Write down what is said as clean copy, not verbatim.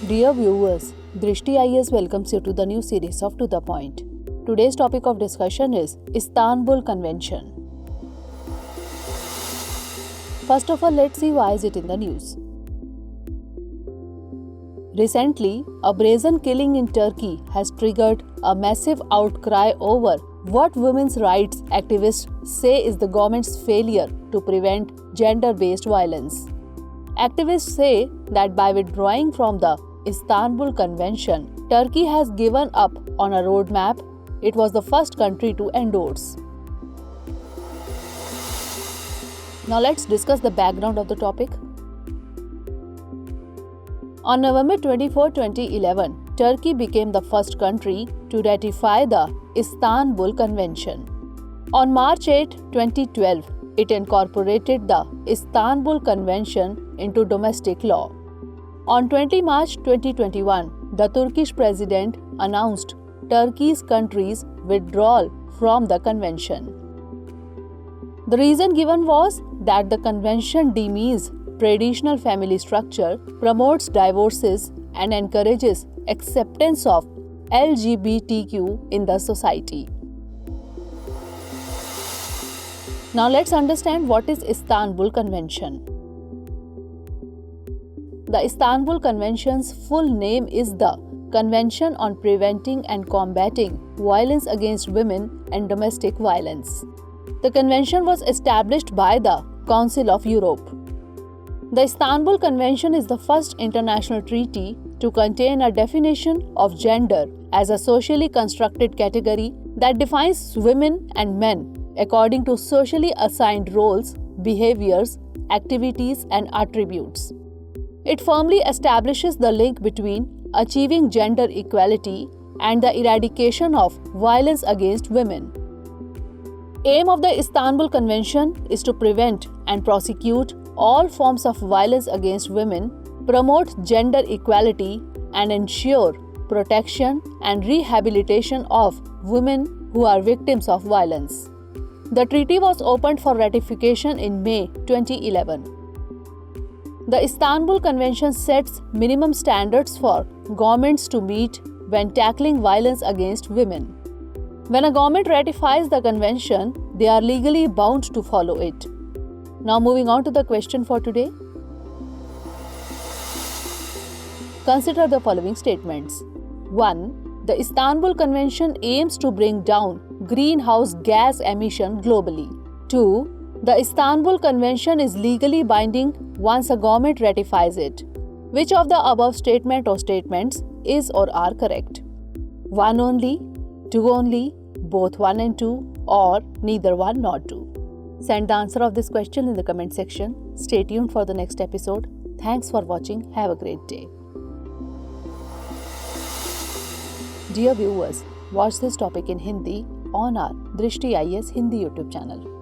Dear viewers, Drishti IAS welcomes you to the new series of To The Point. Today's topic of discussion is Istanbul Convention. First of all, let's see why is it in the news. Recently, a brazen killing in Turkey has triggered a massive outcry over what women's rights activists say is the government's failure to prevent gender-based violence. Activists say that by withdrawing from the Istanbul Convention, Turkey has given up on a roadmap it was the first country to endorse. Now let's discuss the background of the topic. On November 24, 2011, Turkey became the first country to ratify the Istanbul Convention. On March 8, 2012, it incorporated the Istanbul Convention into domestic law. On 20 March 2021, the Turkish president announced Turkey's country's withdrawal from the convention. The reason given was that the convention demeans traditional family structure, promotes divorces, and encourages acceptance of LGBTQ in the society. Now let's understand what is Istanbul Convention. The Istanbul Convention's full name is the Convention on Preventing and Combating Violence Against Women and Domestic Violence. The convention was established by the Council of Europe. The Istanbul Convention is the first international treaty to contain a definition of gender as a socially constructed category that defines women and men according to socially assigned roles, behaviors, activities, and attributes. It firmly establishes the link between achieving gender equality and the eradication of violence against women. Aim of the Istanbul Convention is to prevent and prosecute all forms of violence against women, promote gender equality, and ensure protection and rehabilitation of women who are victims of violence. The treaty was opened for ratification in May 2011. The Istanbul Convention sets minimum standards for governments to meet when tackling violence against women. When a government ratifies the convention, they are legally bound to follow it. Now moving on to the question for today. Consider the following statements. 1. The Istanbul Convention aims to bring down greenhouse gas emission globally. 2. The Istanbul Convention is legally binding once a government ratifies it. Which of the above statement or statements is or are correct? 1 only, 2 only, both 1 and 2, or neither 1 nor 2. Send the answer of this question in the comment section. Stay tuned for the next episode. Thanks for watching. Have a great day. Dear viewers, watch this topic in Hindi on our Drishti IAS Hindi YouTube channel.